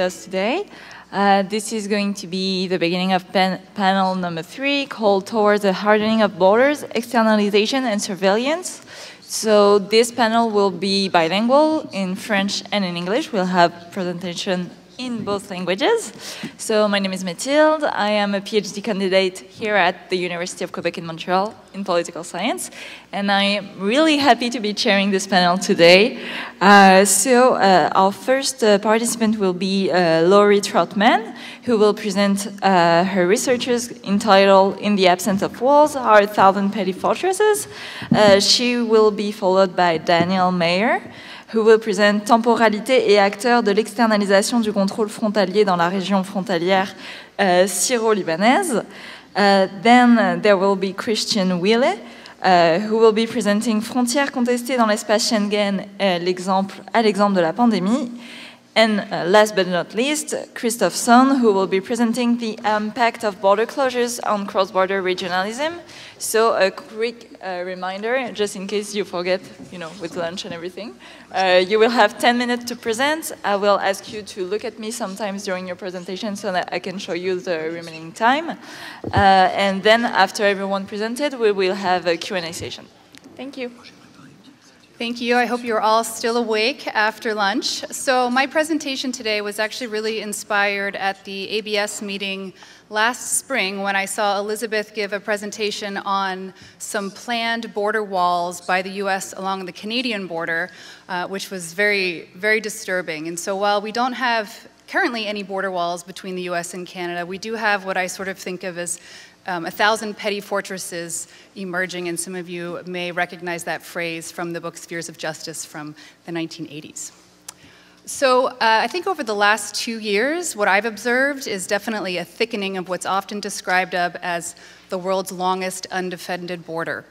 us today. This is going to be the beginning of panel number 3, called Towards the Hardening of Borders, Externalization and Surveillance. So this panel will be bilingual in French and in English. We'll have presentation in both languages. So my name is Mathilde. I am a PhD candidate here at the University of Quebec in Montreal in political science. And I am really happy to be chairing this panel today. Our first participant will be Laurie Trautman, who will present her researches entitled In the Absence of Walls, Our Thousand Petty Fortresses. She will be followed by Daniel Meier, who will present Temporalité et acteurs de l'externalisation du contrôle frontalier dans la région frontalière syro-libanaise. Then there will be Christian Wille, who will be presenting Frontières contestées dans l'espace Schengen, à l'exemple de la pandémie. And last but not least, Christophe Sohn, who will be presenting the impact of border closures on cross-border regionalism. So a quick reminder, just in case you forget, with lunch and everything. You will have 10 minutes to present. I will ask you to look at me sometimes during your presentation so that I can show you the remaining time. And then after everyone presented, we will have a Q&A session. Thank you. Thank you. I hope you're all still awake after lunch. So my presentation today was actually really inspired at the ABS meeting last spring when I saw Elizabeth give a presentation on some planned border walls by the US along the Canadian border, which was very, very disturbing. And so while we don't have currently any border walls between the US and Canada, we do have what I sort of think of as 1,000 petty fortresses emerging, and some of you may recognize that phrase from the book Spheres of Justice from the 1980s. So I think over the last 2 years, what I've observed is definitely a thickening of what's often described as the world's longest undefended border.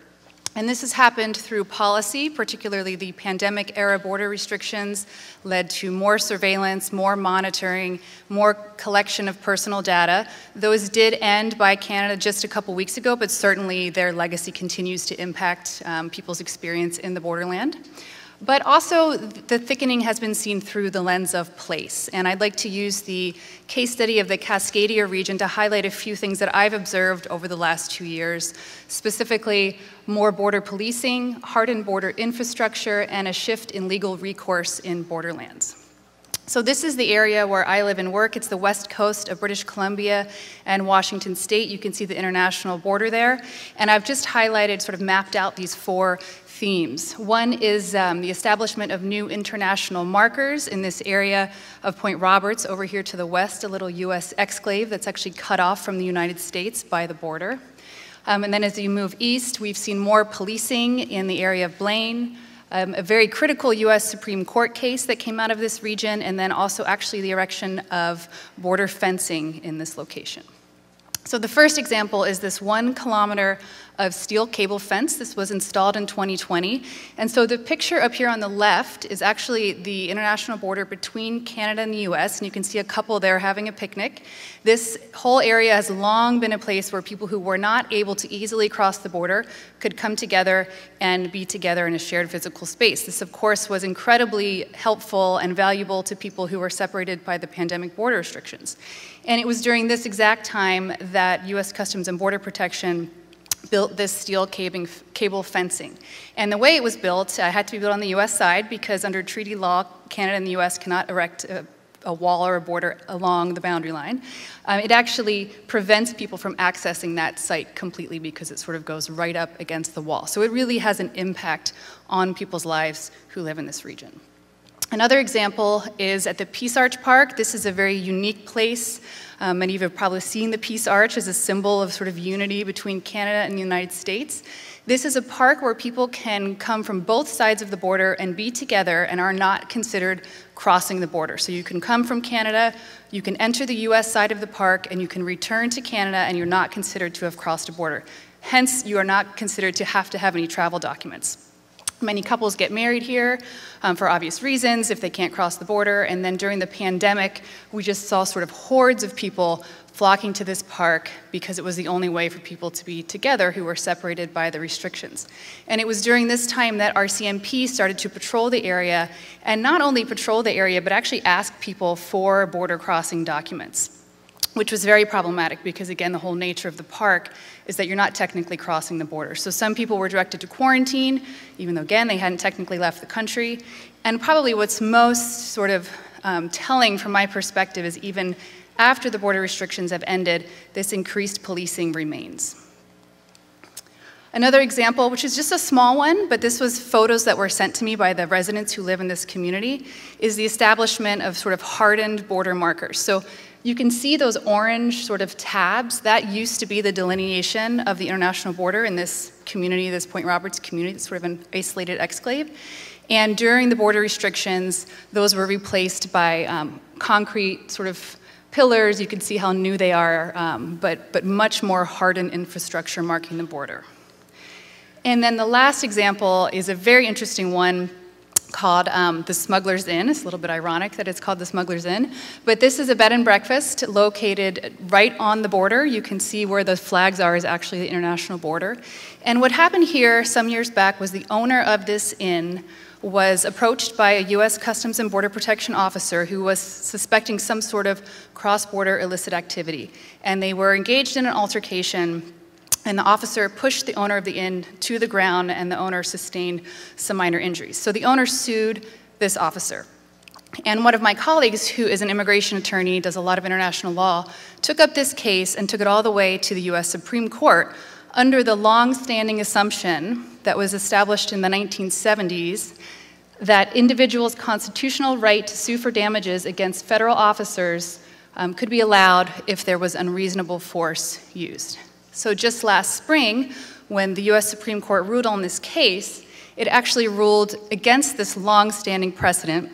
And this has happened through policy, particularly the pandemic-era border restrictions led to more surveillance, more monitoring, more collection of personal data. Those did end by Canada just a couple weeks ago, but certainly their legacy continues to impact people's experience in the borderland. But also, the thickening has been seen through the lens of place. And I'd like to use the case study of the Cascadia region to highlight a few things that I've observed over the last 2 years, specifically more border policing, hardened border infrastructure, and a shift in legal recourse in borderlands. So this is the area where I live and work. It's the west coast of British Columbia and Washington State. You can see the international border there. And I've just highlighted, sort of mapped out these 4 themes. One is the establishment of new international markers in this area of Point Roberts over here to the west, a little US exclave that's actually cut off from the United States by the border. And then as you move east, we've seen more policing in the area of Blaine, a very critical US Supreme Court case that came out of this region, and then also actually the erection of border fencing in this location. So the first example is this 1 kilometer of steel cable fence. This was installed in 2020. And so the picture up here on the left is actually the international border between Canada and the US, and you can see a couple there having a picnic. This whole area has long been a place where people who were not able to easily cross the border could come together and be together in a shared physical space. This, of course, was incredibly helpful and valuable to people who were separated by the pandemic border restrictions. And it was during this exact time that US Customs and Border Protection built this steel cable fencing. And the way it was built, had to be built on the US side because under treaty law, Canada and the US cannot erect a wall or a border along the boundary line. It actually prevents people from accessing that site completely because it sort of goes right up against the wall. So it really has an impact on people's lives who live in this region. Another example is at the Peace Arch Park. This is a very unique place. Many of you have probably seen the Peace Arch as a symbol of sort of unity between Canada and the United States. This is a park where people can come from both sides of the border and be together and are not considered crossing the border. So you can come from Canada, you can enter the US side of the park, and you can return to Canada and you're not considered to have crossed a border. Hence, you are not considered to have any travel documents. Many couples get married here for obvious reasons if they can't cross the border. And then during the pandemic, we just saw sort of hordes of people flocking to this park because it was the only way for people to be together who were separated by the restrictions. And it was during this time that RCMP started to patrol the area, and not only patrol the area, but actually ask people for border crossing documents, which was very problematic because, again, the whole nature of the park is that you're not technically crossing the border. So some people were directed to quarantine, even though, again, they hadn't technically left the country. And probably what's most sort of telling from my perspective is even after the border restrictions have ended, this increased policing remains. Another example, which is just a small one, but this was photos that were sent to me by the residents who live in this community, is the establishment of sort of hardened border markers. So you can see those orange sort of tabs. That used to be the delineation of the international border in this community, this Point Roberts community, that's sort of an isolated exclave. And during the border restrictions, those were replaced by concrete sort of pillars. You can see how new they are, but much more hardened infrastructure marking the border. And then the last example is a very interesting one called the Smuggler's Inn. It's a little bit ironic that it's called the Smuggler's Inn, but this is a bed and breakfast located right on the border. You can see where the flags are is actually the international border. And what happened here some years back was the owner of this inn was approached by a U.S. Customs and Border Protection officer who was suspecting some sort of cross-border illicit activity. And they were engaged in an altercation, and the officer pushed the owner of the inn to the ground, and the owner sustained some minor injuries. So the owner sued this officer. And one of my colleagues, who is an immigration attorney, does a lot of international law, took up this case and took it all the way to the U.S. Supreme Court under the long-standing assumption that was established in the 1970s that individuals' constitutional right to sue for damages against federal officers could be allowed if there was unreasonable force used. So just last spring, when the US Supreme Court ruled on this case, it actually ruled against this long-standing precedent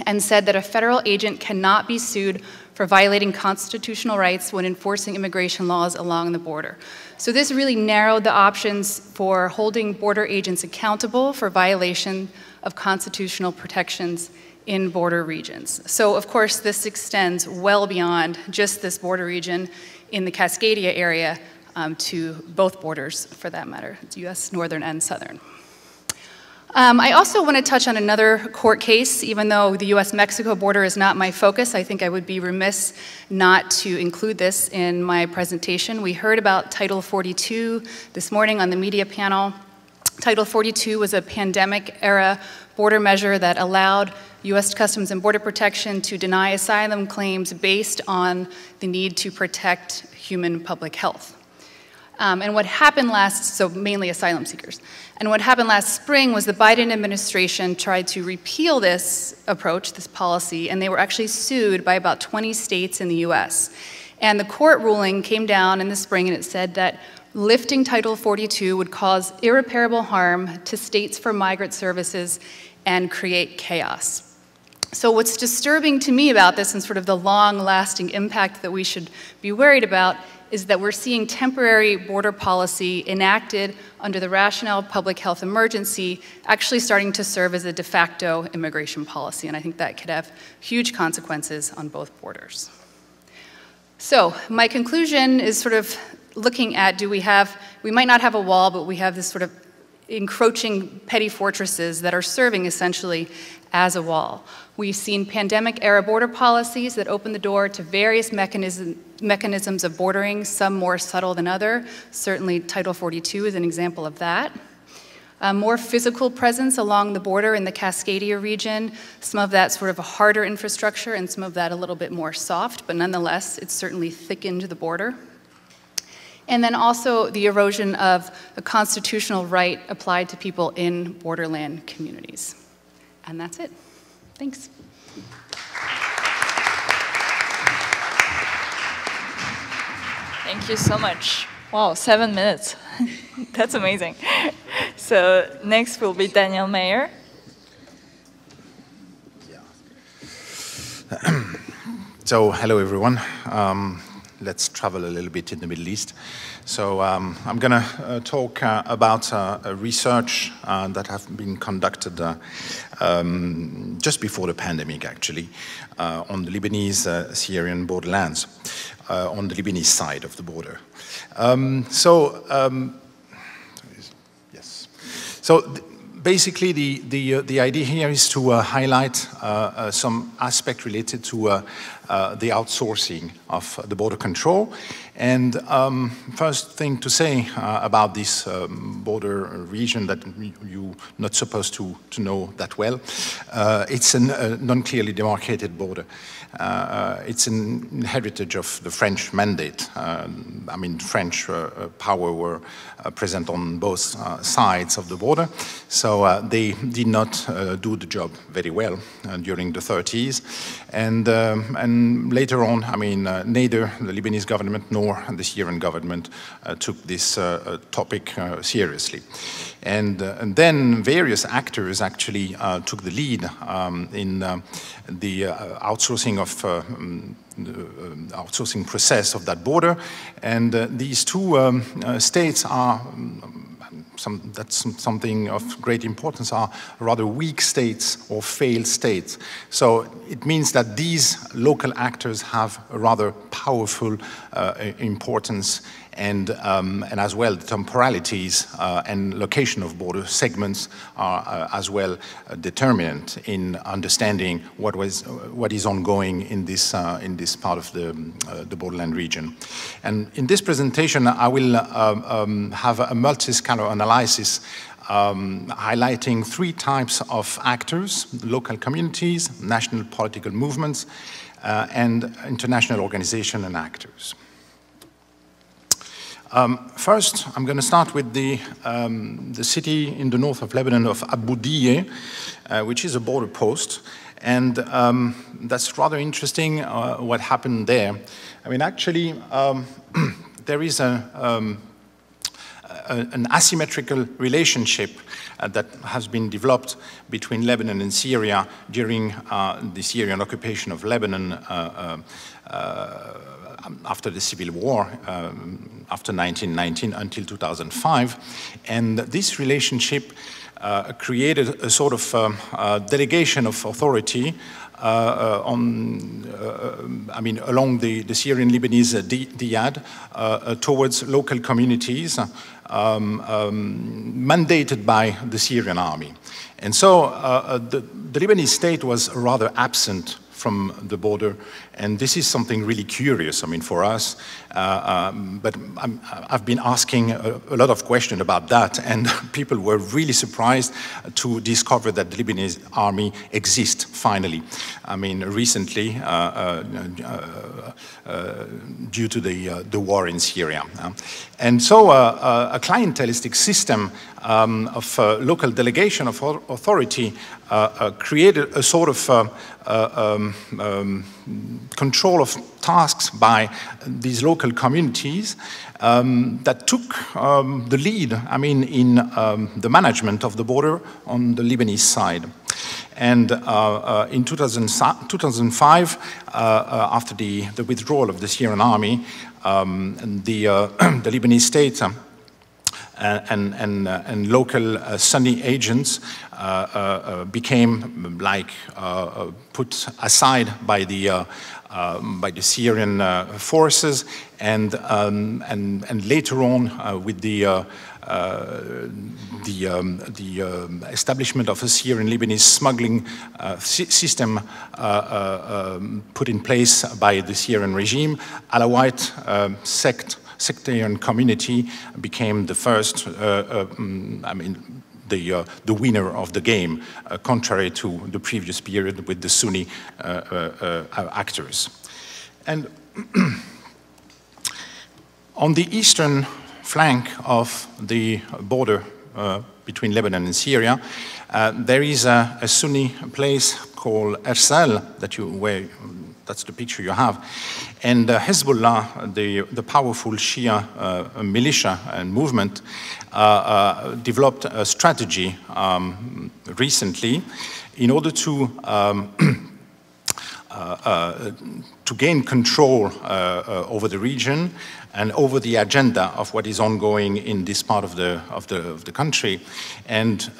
and said that a federal agent cannot be sued for violating constitutional rights when enforcing immigration laws along the border. So this really narrowed the options for holding border agents accountable for violation of constitutional protections in border regions. So of course this extends well beyond just this border region in the Cascadia area to both borders for that matter, US northern and southern. I also want to touch on another court case. Even though the US-Mexico border is not my focus, I think I would be remiss not to include this in my presentation. We heard about Title 42 this morning on the media panel. Title 42 was a pandemic-era border measure that allowed US Customs and Border Protection to deny asylum claims based on the need to protect human public health. And what happened so mainly asylum seekers. And what happened last spring was the Biden administration tried to repeal this approach, this policy, and they were actually sued by about 20 states in the US. And the court ruling came down in the spring and it said that lifting Title 42 would cause irreparable harm to states for migrant services and create chaos. So what's disturbing to me about this and sort of the long-lasting impact that we should be worried about is that we're seeing temporary border policy enacted under the rationale of public health emergency actually starting to serve as a de facto immigration policy, and I think that could have huge consequences on both borders. So my conclusion is sort of looking at we might not have a wall, but we have this sort of encroaching petty fortresses that are serving essentially as a wall. We've seen pandemic-era border policies that open the door to various mechanisms of bordering, some more subtle than others. Certainly Title 42 is an example of that. More physical presence along the border in the Cascadia region, some of that sort of a harder infrastructure and some of that a little bit more soft, but nonetheless, it's certainly thickened the border. And then also the erosion of a constitutional right applied to people in borderland communities. And that's it. Thanks. Thank you so much. Wow, 7 minutes. That's amazing. So next will be Daniel Meier. So hello everyone. Let's travel a little bit in the Middle East. So I'm going to talk about research that have been conducted just before the pandemic, actually, on the Lebanese-Syrian borderlands. on the Lebanese side of the border. Basically, the idea here is to highlight some aspect related to the outsourcing of the border control. And first thing to say about this border region that you're not supposed to know that well, it's a non-clearly demarcated border. It's an heritage of the French mandate. I mean, French power were present on both sides of the border, so they did not do the job very well during the 30s. And later on, I mean, neither the Lebanese government nor the Syrian government took this topic seriously. And then various actors actually took the lead in the outsourcing of outsourcing process of that border, and these two states are that's something of great importance, are rather weak states or failed states. So it means that these local actors have a rather powerful importance, and as well the temporalities and location of border segments are as well determinant in understanding what is ongoing in this part of the borderland region. And in this presentation, I will have a multi-scalar analysis highlighting three types of actors: local communities, national political movements, and international organizations and actors. First, I'm going to start with the city in the north of Lebanon of Abboudiyyeh, which is a border post. And that's rather interesting what happened there. I mean, actually, there is an asymmetrical relationship that has been developed between Lebanon and Syria during the Syrian occupation of Lebanon after the civil war, after 1919 until 2005. And this relationship created a sort of delegation of authority along the Syrian-Lebanese dyad towards local communities mandated by the Syrian army. And so the Lebanese state was rather absent from the border, and this is something really curious, I mean, for us. But I've been asking a lot of questions about that, and people were really surprised to discover that the Lebanese army exists, finally. I mean, recently, due to the war in Syria. And so a clientelistic system of local delegation of authority created a sort of control of tasks by these local communities that took the lead, I mean, in the management of the border on the Lebanese side. And in 2005, after the withdrawal of the Syrian army, the Lebanese state and local Sunni agents became like put aside by the Syrian forces, and later on with the establishment of a Syrian-Lebanese smuggling system put in place by the Syrian regime, Alawite sectarian community became the first, the winner of the game, contrary to the previous period with the Sunni actors. And on the eastern flank of the border between Lebanon and Syria, there is a Sunni place called Ersal that's the picture you have. And Hezbollah, the powerful Shia militia and movement, developed a strategy recently in order to gain control over the region and over the agenda of what is ongoing in this part of the country. And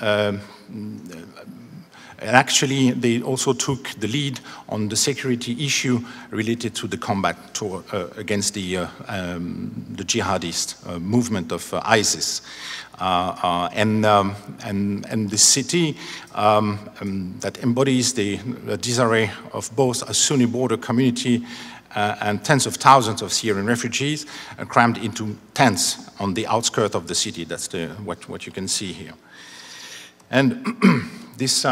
And actually, they also took the lead on the security issue related to the combat against the jihadist movement of ISIS. And the city that embodies the disarray of both a Sunni border community and tens of thousands of Syrian refugees crammed into tents on the outskirts of the city. That's what you can see here. And this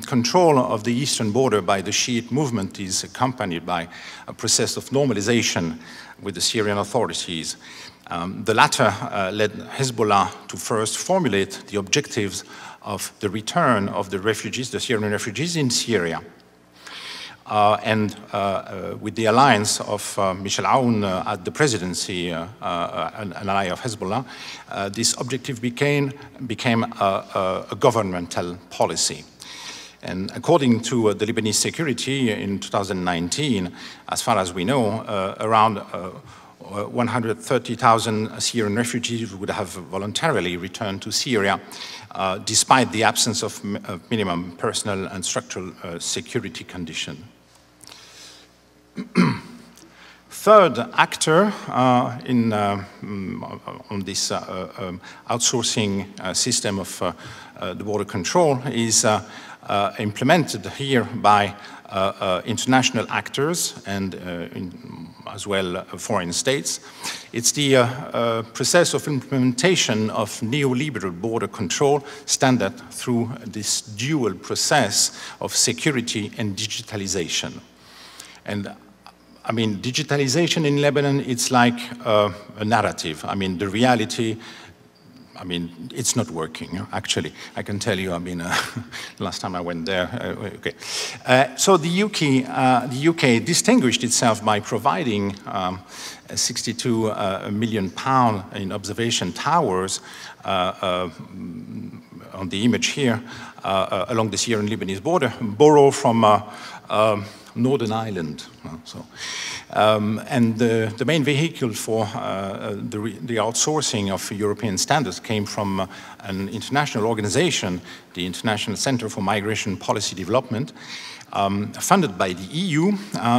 control of the eastern border by the Shiite movement is accompanied by a process of normalization with the Syrian authorities. The latter led Hezbollah to first formulate the objectives of the return of the refugees, the Syrian refugees in Syria. And with the alliance of Michel Aoun at the presidency, an ally of Hezbollah, this objective became a governmental policy. And according to the Lebanese security in 2019, as far as we know, around 130,000 Syrian refugees would have voluntarily returned to Syria, despite the absence of minimum personal and structural security conditions. Third actor on this outsourcing system of the border control is implemented here by international actors and as well foreign states. It's the process of implementation of neoliberal border control standard through this dual process of security and digitalization. And I mean, digitalization in Lebanon, it's like a narrative. I mean, the reality, I mean, it's not working, actually. I can tell you, I mean, last time I went there, okay. So the UK distinguished itself by providing 62 million pounds in observation towers on the image here along the Syrian-Lebanese border, borrowed from Northern Ireland. And the main vehicle for the outsourcing of European standards came from an international organization, the International Center for Migration Policy Development, funded by the EU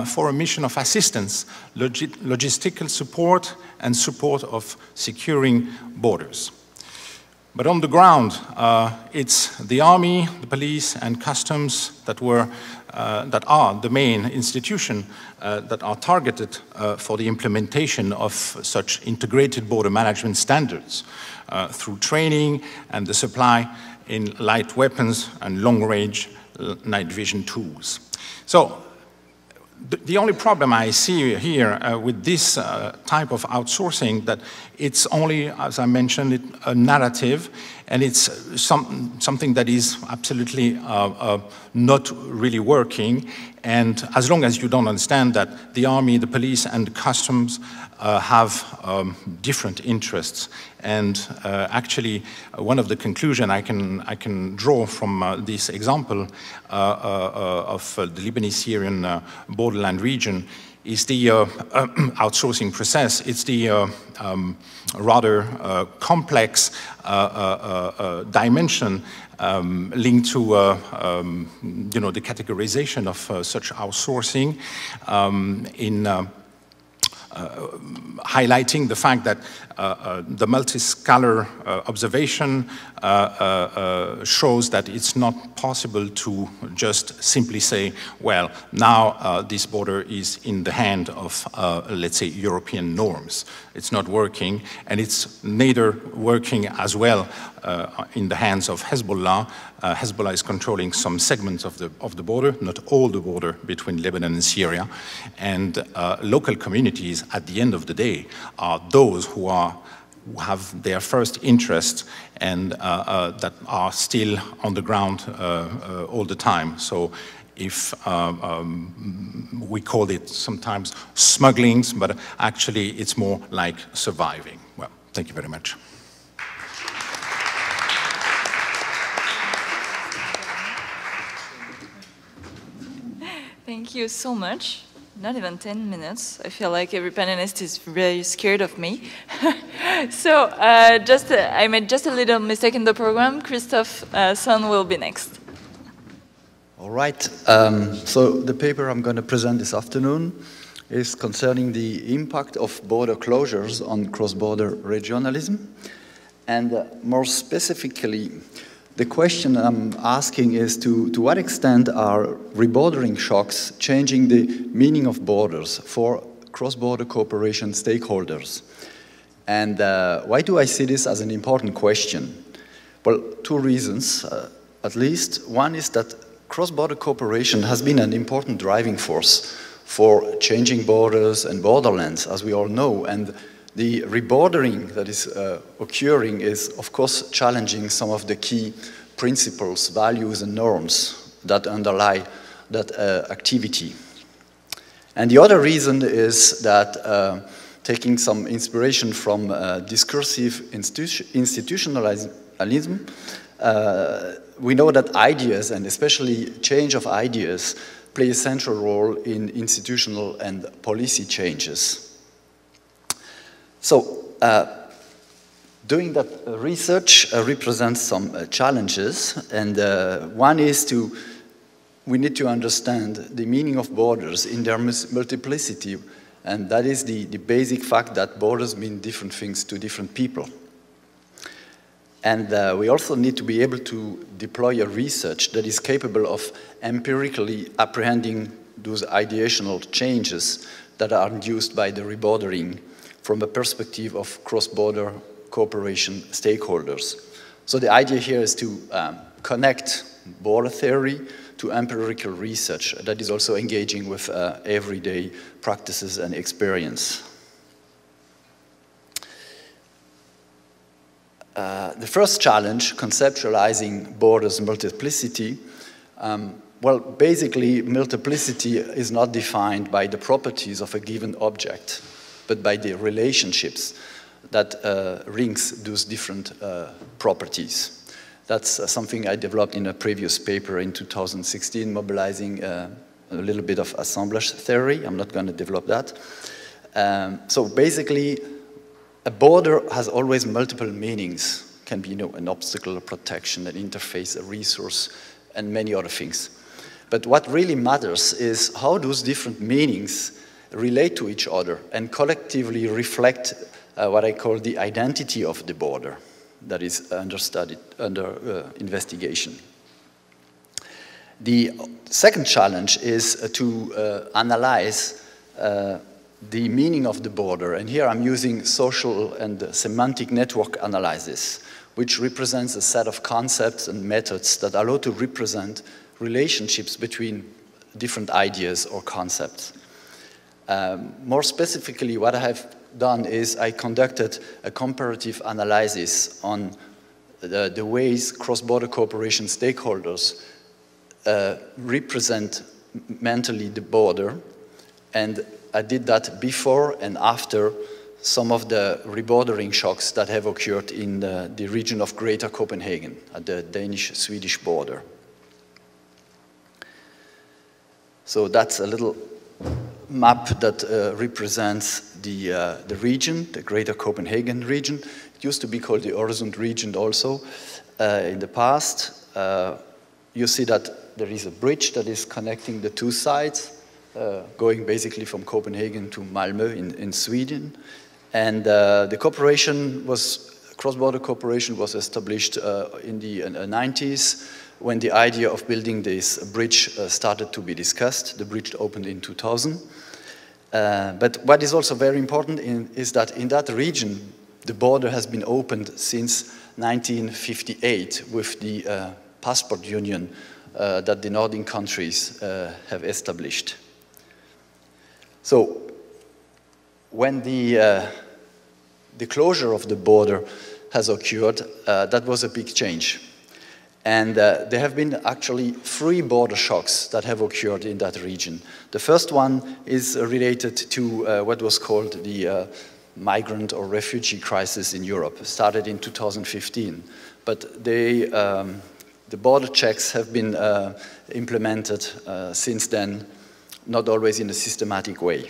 for a mission of assistance, logistical support, and support of securing borders. But on the ground, it's the army, the police, and customs that are the main institution that are targeted for the implementation of such integrated border management standards through training and the supply in light weapons and long-range night vision tools. So the only problem I see here with this type of outsourcing that it's only, as I mentioned, a narrative, and it's something that is absolutely not really working. And as long as you don't understand that the army, the police, and the customs have different interests, and actually, one of the conclusions I can draw from this example of the Lebanese-Syrian borderland region is the outsourcing process. It's the rather complex dimension linked to the categorization of such outsourcing in highlighting the fact that the multi-scalar observation shows that it's not possible to just simply say, well, now this border is in the hand of, let's say, European norms. It's not working, and it's neither working as well in the hands of Hezbollah. Hezbollah is controlling some segments of the border, not all the border between Lebanon and Syria. And local communities, at the end of the day, are those who have their first interest and that are still on the ground all the time. So if we call it sometimes smugglings, but actually it's more like surviving. Well, thank you very much. Thank you so much. Not even 10 minutes. I feel like every panelist is very scared of me. So I made just a little mistake in the program. Christophe Sohn will be next. All right, so the paper I'm going to present this afternoon is concerning the impact of border closures on cross-border regionalism. And more specifically, the question I'm asking is to what extent are rebordering shocks changing the meaning of borders for cross-border cooperation stakeholders? And why do I see this as an important question? Well, two reasons, at least. One is that cross-border cooperation has been an important driving force for changing borders and borderlands, as we all know. And the rebordering that is occurring is, of course, challenging some of the key principles, values, and norms that underlie that activity. And the other reason is that taking some inspiration from discursive institutionalism, we know that ideas, and especially change of ideas, play a central role in institutional and policy changes. So, doing that research represents some challenges, and one is we need to understand the meaning of borders in their multiplicity, and that is the basic fact that borders mean different things to different people. And we also need to be able to deploy a research that is capable of empirically apprehending those ideational changes that are induced by the rebordering from a perspective of cross-border cooperation stakeholders. So the idea here is to connect border theory to empirical research that is also engaging with everyday practices and experience. The first challenge, conceptualizing borders multiplicity, well, basically, multiplicity is not defined by the properties of a given object, but by the relationships that links those different properties. That's something I developed in a previous paper in 2016, mobilizing a little bit of assemblage theory. I'm not going to develop that. So basically, a border has always multiple meanings. Can be, an obstacle, a protection, an interface, a resource, and many other things. But what really matters is how those different meanings relate to each other and collectively reflect what I call the identity of the border that is under investigation. The second challenge is to analyze the meaning of the border, and here I'm using social and semantic network analysis, which represents a set of concepts and methods that allow to represent relationships between different ideas or concepts. More specifically, what I have done is I conducted a comparative analysis on the ways cross-border cooperation stakeholders represent mentally the border, and I did that before and after some of the rebordering shocks that have occurred in the region of Greater Copenhagen at the Danish-Swedish border. So that's a little map that represents the region, the Greater Copenhagen region. It used to be called the Öresund region also in the past. You see that there is a bridge that is connecting the two sides, going basically from Copenhagen to Malmö in Sweden. And the cross-border cooperation was established in the 90s when the idea of building this bridge started to be discussed. The bridge opened in 2000. But what is also very important is that in that region, the border has been opened since 1958 with the passport union that the Northern countries have established. So when the closure of the border has occurred, that was a big change. And there have been actually 3 border shocks that have occurred in that region. The first one is related to what was called the migrant or refugee crisis in Europe. It started in 2015. But the border checks have been implemented since then, not always in a systematic way.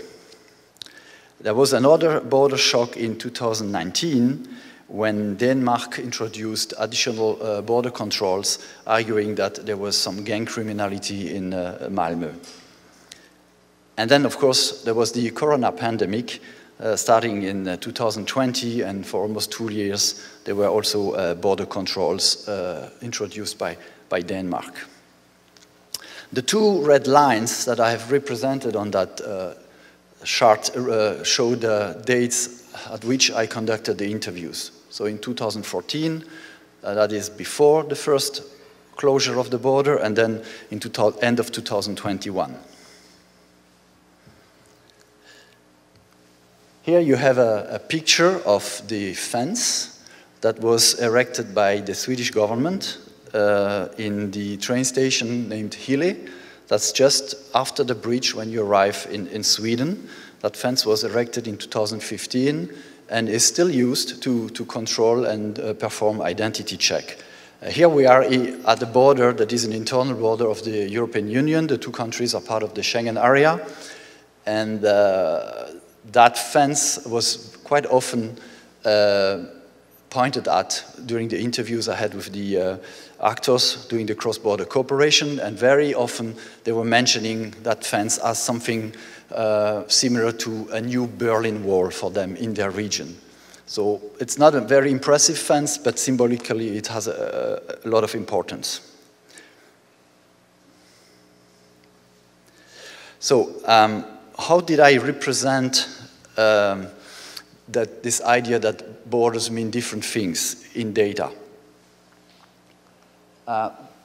There was another border shock in 2019 when Denmark introduced additional border controls, arguing that there was some gang criminality in Malmö. And then, of course, there was the corona pandemic, starting in 2020, and for almost 2 years, there were also border controls introduced by Denmark. The two red lines that I have represented on that chart show the dates at which I conducted the interviews. So in 2014, that is before the first closure of the border, and then in end of 2021. Here you have a picture of the fence that was erected by the Swedish government in the train station named Wille. That's just after the bridge when you arrive in Sweden. That fence was erected in 2015 and is still used to control and perform identity check. Here we are at the border that is an internal border of the European Union. The two countries are part of the Schengen area. And that fence was quite often pointed at during the interviews I had with the actors doing the cross-border cooperation, and very often they were mentioning that fence as something similar to a new Berlin Wall for them in their region. So it's not a very impressive fence, but symbolically it has a lot of importance. So how did I represent this idea that borders mean different things in data?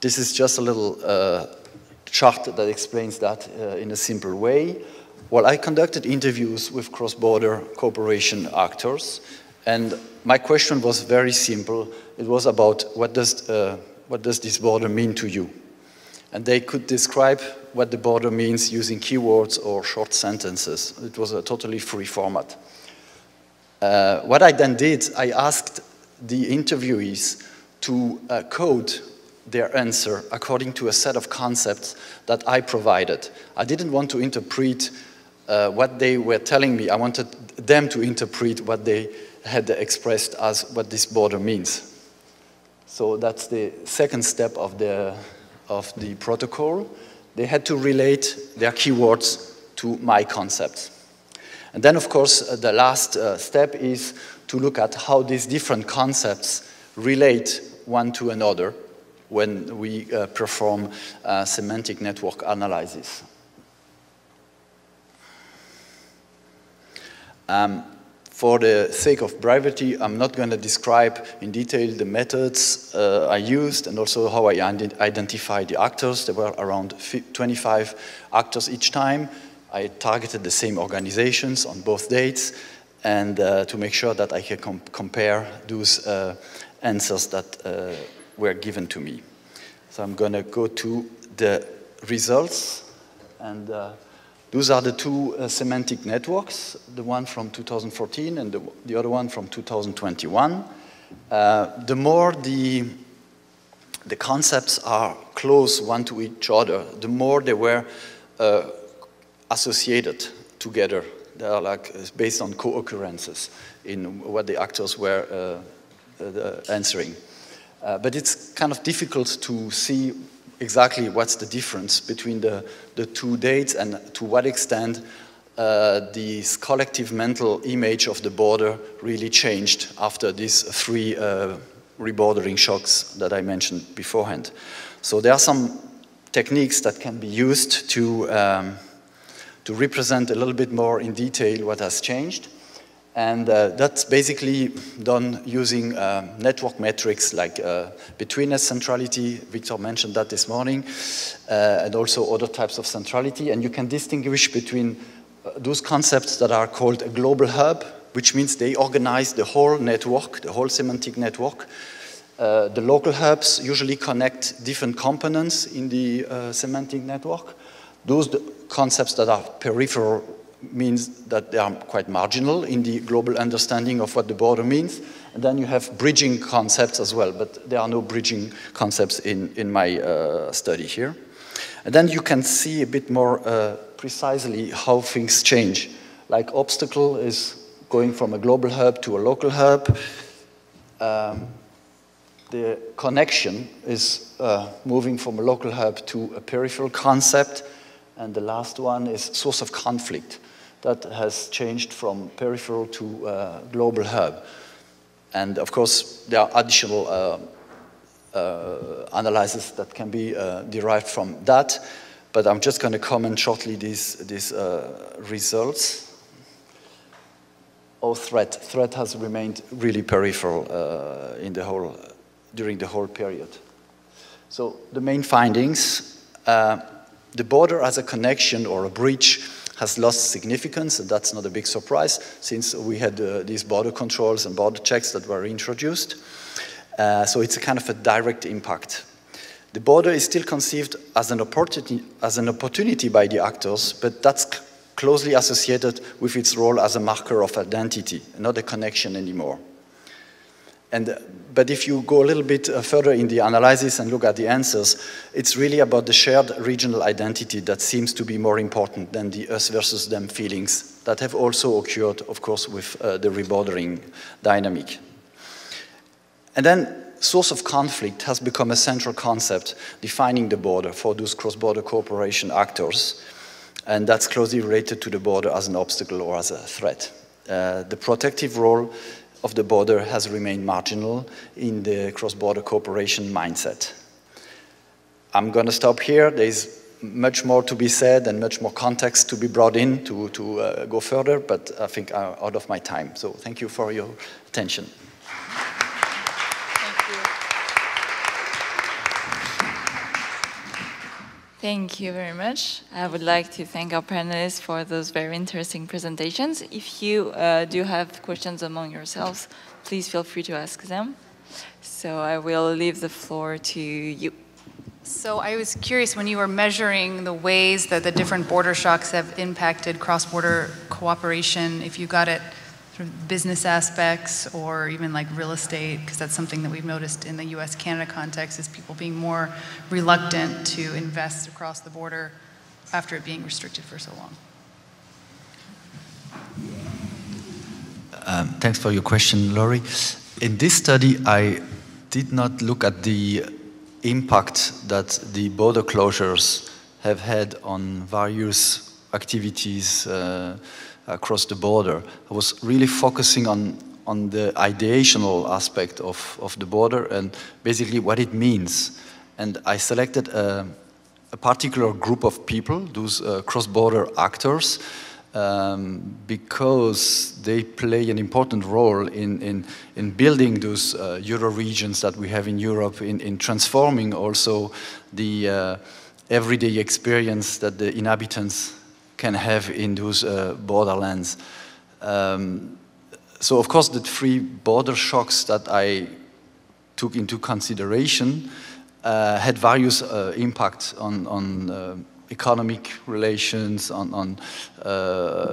This is just a little chart that explains that in a simple way. Well, I conducted interviews with cross-border cooperation actors, and my question was very simple. It was about what does this border mean to you? And they could describe what the border means using keywords or short sentences. It was a totally free format. What I then did, I asked the interviewees to code their answer according to a set of concepts that I provided. I didn't want to interpret what they were telling me. I wanted them to interpret what they had expressed as what this border means. So that's the second step of the protocol. They had to relate their keywords to my concepts. And then, of course, the last step is to look at how these different concepts relate one to another when we perform semantic network analysis. For the sake of brevity, I'm not going to describe in detail the methods I used and also how I identified the actors. There were around 25 actors each time. I targeted the same organizations on both dates, and to make sure that I can compare those answers that were given to me. So I'm going to go to the results, and those are the two semantic networks, the one from 2014 and the other one from 2021. The more the concepts are close one to each other, the more they were associated together. They are like based on co-occurrences in what the actors were answering. But it's kind of difficult to see exactly what's the difference between the two dates and to what extent this collective mental image of the border really changed after these three rebordering shocks that I mentioned beforehand. So there are some techniques that can be used to represent a little bit more in detail what has changed. And that's basically done using network metrics like betweenness centrality. Victor mentioned that this morning, and also other types of centrality. And you can distinguish between those concepts that are called a global hub, which means they organize the whole network, the whole semantic network. The local hubs usually connect different components in the semantic network. Those concepts that are peripheral means that they are quite marginal in the global understanding of what the border means. And then you have bridging concepts as well, but there are no bridging concepts in my study here. And then you can see a bit more precisely how things change. Like obstacle is going from a global hub to a local hub. the connection is moving from a local hub to a peripheral concept. And the last one is source of conflict. That has changed from peripheral to global hub. And of course, there are additional analyses that can be derived from that. But I'm just going to comment shortly these results. Oh, threat. Threat has remained really peripheral during the whole period. So the main findings, the border as a connection or a bridge has lost significance, and that's not a big surprise since we had these border controls and border checks that were introduced. So it's a kind of a direct impact. The border is still conceived as an opportunity by the actors, but that's closely associated with its role as a marker of identity, not a connection anymore. But if you go a little bit further in the analysis and look at the answers, it's really about the shared regional identity that seems to be more important than the us versus them feelings that have also occurred, of course, with the rebordering dynamic. And then source of conflict has become a central concept defining the border for those cross-border cooperation actors, and that's closely related to the border as an obstacle or as a threat. The protective role of the border has remained marginal in the cross-border cooperation mindset. I'm going to stop here. There's much more to be said and much more context to be brought in to go further, but I think I'm out of my time. So thank you for your attention. Thank you very much. I would like to thank our panelists for those very interesting presentations. If you do have questions among yourselves, please feel free to ask them. So I will leave the floor to you. So I was curious, when you were measuring the ways that the different border shocks have impacted cross-border cooperation, if you got it through business aspects or even like real estate, because that's something that we've noticed in the US-Canada context, is people being more reluctant to invest across the border after it being restricted for so long. Thanks for your question, Laurie. In this study, I did not look at the impact that the border closures have had on various activities across the border. I was really focusing on the ideational aspect of the border and basically what it means. And I selected a particular group of people, those cross-border actors, because they play an important role in building those Euro regions that we have in Europe, in transforming also the everyday experience that the inhabitants can have in those borderlands. So of course the three border shocks that I took into consideration had various impacts on economic relations, on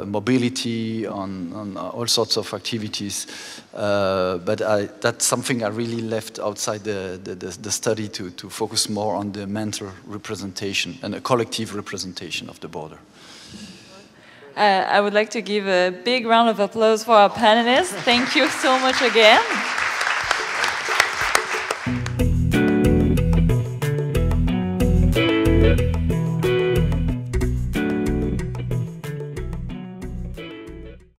mobility, on all sorts of activities. But that's something I really left outside the study to focus more on the mental representation and a collective representation of the border. I would like to give a big round of applause for our panelists. Thank you so much again.